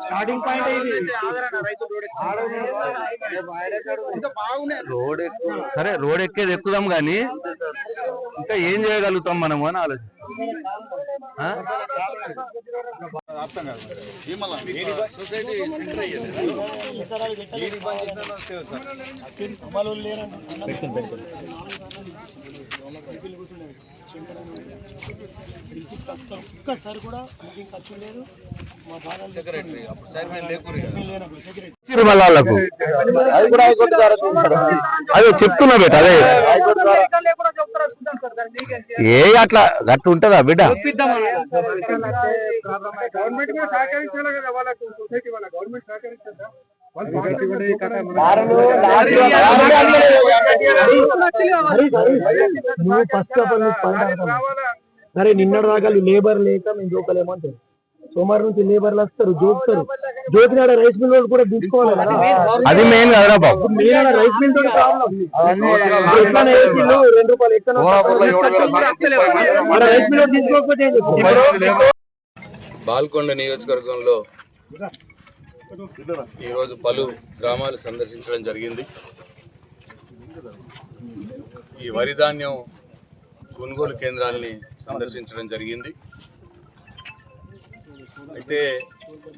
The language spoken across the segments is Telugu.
స్టార్టింగ్ పాయింట్ రోడ్ సరే, రోడ్ ఎక్కేది ఎక్కుదాం కానీ ఇంకా ఏం చేయగలుగుతాం మనము అని ఆలోచన. ఒక్కసారి కూడా ఖర్చు లేదు. మా బాగా సెక్రటరీ అప్పుడు చైర్మన్ లేకూరు అదే చెప్తున్నా బిడ్డ, అదే ఏ అట్లా గట్టు ఉంటుందా బిడ్డ? గవర్నమెంట్ కూడా సహకరించాలి కదా వాళ్ళకు, సొసైటీ వాళ్ళ గవర్నమెంట్ సహకరించదా? సరే నిన్నటి దాకా లేబర్ లేక మేము జోకలేమంటారు. సోమవారం నుంచి లేబర్లు వస్తారు, జోకుతారు. జోకినాడ రైస్ మిల్ వాళ్ళు కూడా తీసుకోవాలి. అది మెయిన్ కదరా బాబు. రైస్ మిల్ తోటి ₹2 ఎక్కువ రైస్ మిల్ తీసుకోకపోతే బాల్కొండ నియోజకవర్గంలో ఈరోజు పలు గ్రామాలు సందర్శించడం జరిగింది. ఈ వరి ధాన్యం కొనుగోలు కేంద్రాలని సందర్శించడం జరిగింది. అయితే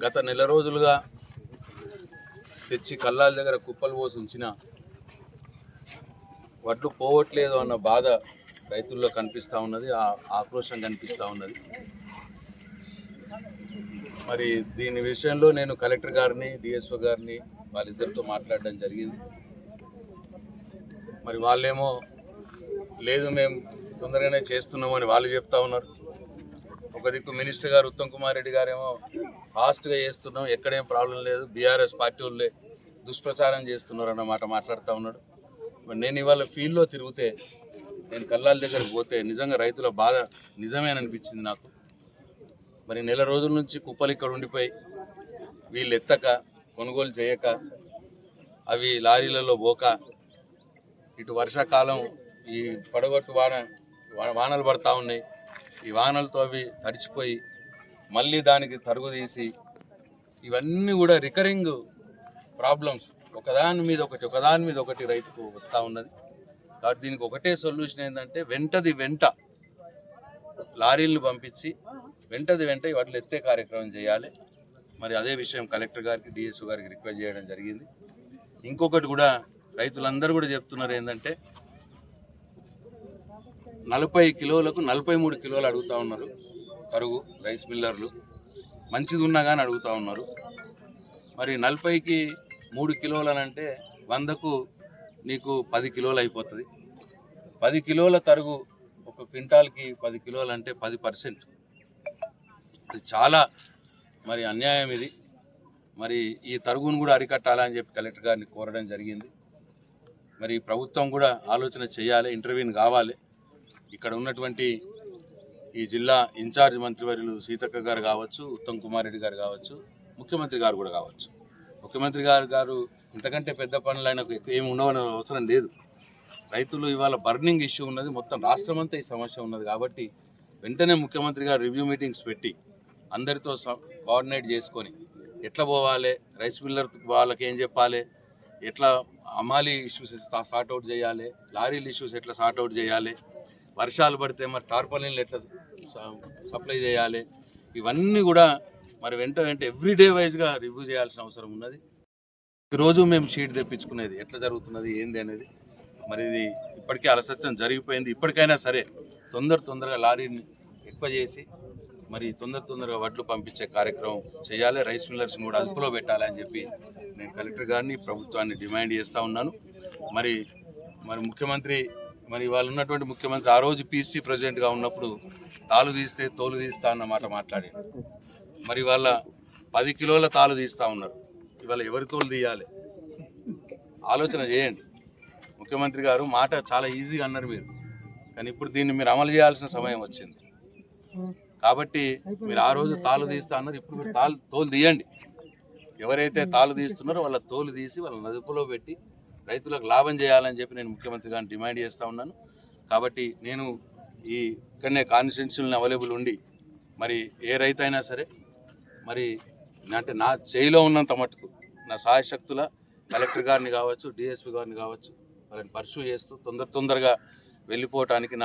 గత నెల రోజులుగా తెచ్చి కల్లాల దగ్గర కుప్పలు పోసి ఉంచిన వడ్లు పోవట్లేదు అన్న బాధ రైతుల్లో కనిపిస్తూ ఉన్నది, ఆక్రోశం కనిపిస్తూ ఉన్నది. మరి దీని విషయంలో నేను కలెక్టర్ గారిని, డిఎస్ఓ గారిని వాళ్ళిద్దరితో మాట్లాడడం జరిగింది. మరి వాళ్ళేమో లేదు మేము తొందరగానే చేస్తున్నామని వాళ్ళు చెప్తా ఉన్నారు. ఒక దిక్కు మినిస్టర్ గారు ఉత్తమ్ కుమార్ రెడ్డి గారేమో ఫాస్ట్గా చేస్తున్నాం, ఎక్కడేం ప్రాబ్లం లేదు, బీఆర్ఎస్ పార్టీ వాళ్ళే దుష్ప్రచారం చేస్తున్నారు అన్నమాట మాట్లాడుతూ ఉన్నాడు. మరి నేను ఇవాళ ఫీల్డ్లో తిరిగితే, నేను కల్లాల దగ్గరకు పోతే నిజంగా రైతుల బాధ నిజమేననిపించింది నాకు. మరి నెల రోజుల నుంచి కుప్పలు ఇక్కడ ఉండిపోయి వీళ్ళు ఎత్తక, కొనుగోలు చేయక, అవి లారీలలో పోక, ఇటు వర్షాకాలం ఈ పడగొట్టు వానలు పడతా ఉన్నాయి. ఈ వానలతో అవి తడిచిపోయి మళ్ళీ దానికి తరుగు తీసి, ఇవన్నీ కూడా రికరింగ్ ప్రాబ్లమ్స్ ఒకదాని మీద ఒకటి రైతుకు వస్తూ ఉన్నది. కాబట్టి దీనికి ఒకటే సొల్యూషన్ ఏంటంటే వెంట లారీలను పంపించి వెంట వాటిని ఎత్తే కార్యక్రమం చేయాలి. మరి అదే విషయం కలెక్టర్ గారికి, డిఎస్ఓ గారికి రిక్వెస్ట్ చేయడం జరిగింది. ఇంకొకటి కూడా రైతులందరూ కూడా చెప్తున్నారు ఏంటంటే 40 కిలోలకు 43 కిలోలు అడుగుతూ ఉన్నారు తరుగు. రైస్ మిల్లర్లు మంచిది ఉన్నా కానీ అడుగుతూ ఉన్నారు. మరి 40కి 3 కిలోలు అని అంటే 100కు నీకు 10 కిలోలు అయిపోతుంది. 10 కిలోల తరుగు ఒక క్వింటాల్కి 10 కిలోలు అంటే 10%. ఇది చాలా మరి అన్యాయం ఇది. మరి ఈ తరుగును కూడా అరికట్టాలని చెప్పి కలెక్టర్ గారిని కోరడం జరిగింది. మరి ప్రభుత్వం కూడా ఆలోచన చేయాలి, ఇంటర్వ్యూని కావాలి. ఇక్కడ ఉన్నటువంటి ఈ జిల్లా ఇన్ఛార్జ్ మంత్రివర్యులు సీతక్క గారు కావచ్చు, ఉత్తమ్ కుమార్ రెడ్డి గారు కావచ్చు, ముఖ్యమంత్రి గారు కూడా కావచ్చు. ముఖ్యమంత్రి గారు ఇంతకంటే పెద్ద పనులు ఆయనకు ఏమి ఉండవని అవసరం లేదు. రైతులు ఇవాళ బర్నింగ్ ఇష్యూ ఉన్నది, మొత్తం రాష్ట్రం అంతా ఈ సమస్య ఉన్నది. కాబట్టి వెంటనే ముఖ్యమంత్రి గారు రివ్యూ మీటింగ్స్ పెట్టి అందరితో కోఆర్డినేట్ చేసుకొని ఎట్లా పోవాలి, రైస్ మిల్లర్ వాళ్ళకి ఏం చెప్పాలి, ఎట్లా అమాలీ ఇష్యూస్ సార్ట్అవుట్ చేయాలి, లారీల ఇష్యూస్ ఎట్లా సార్ట్అవుట్ చేయాలి, వర్షాలు పడితే మరి టార్పాలిన్లు ఎట్లా సప్లై చేయాలి, ఇవన్నీ కూడా మరి వెంట ఎవ్రీడే వైజ్గా రివ్యూ చేయాల్సిన అవసరం ఉన్నది. ఈరోజు మేము షీట్ తెప్పించుకునేది ఎట్లా జరుగుతున్నది ఏంది అనేది. మరి ఇది ఇప్పటికే అలసత్వం జరిగిపోయింది. ఇప్పటికైనా సరే తొందరగా లారీని ఎక్కువ చేసి మరి తొందరగా వడ్లు పంపించే కార్యక్రమం చేయాలి. రైస్ మిల్లర్స్ని కూడా అదుపులో పెట్టాలని చెప్పి నేను కలెక్టర్ గారిని, ప్రభుత్వాన్ని డిమాండ్ చేస్తూ ఉన్నాను. మరి ముఖ్యమంత్రి, మరి వాళ్ళు ఉన్నటువంటి ముఖ్యమంత్రి ఆ రోజు పీసీ ప్రెసిడెంట్గా ఉన్నప్పుడు తాలు తీస్తే తోలు తీస్తా అన్నమాట మాట్లాడారు. మరి వాళ్ళ 10 కిలోల తాలు తీస్తూ ఉన్నారు. ఇవాళ ఎవరి తోలు తీయాలి ఆలోచన చేయండి. ముఖ్యమంత్రి గారు మాట చాలా ఈజీగా అన్నారు మీరు, కానీ ఇప్పుడు దీన్ని మీరు అమలు చేయాల్సిన సమయం వచ్చింది. కాబట్టి మీరు ఆ రోజు తాలు తీస్తా అన్నారు, ఇప్పుడు మీరు తోలు తీయండి. ఎవరైతే తాలు తీస్తున్నారో వాళ్ళ తోలు తీసి వాళ్ళని అదుపులో పెట్టి రైతులకు లాభం చేయాలని చెప్పి నేను ముఖ్యమంత్రి గారిని డిమాండ్ చేస్తూ ఉన్నాను. కాబట్టి నేను ఇక్కడనే కాన్స్టిట్యున్సీలను అవైలబుల్ ఉండి మరి ఏ రైతు అయినా సరే మరి అంటే నా చేయిలో ఉన్నంత మటుకు నా సాయశక్తుల కలెక్టర్ గారిని కావచ్చు, డిఎస్పీ గారిని కావచ్చు, వాళ్ళని పర్సూ చేస్తూ తొందరగా వెళ్ళిపోవటానికి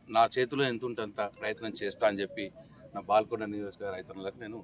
నా చేతిలో ఎంత ఉంటే అంత ప్రయత్నం చేస్తా అని చెప్పి నా బాల్కొండ నియోజకవర్గ రైతులకు నేను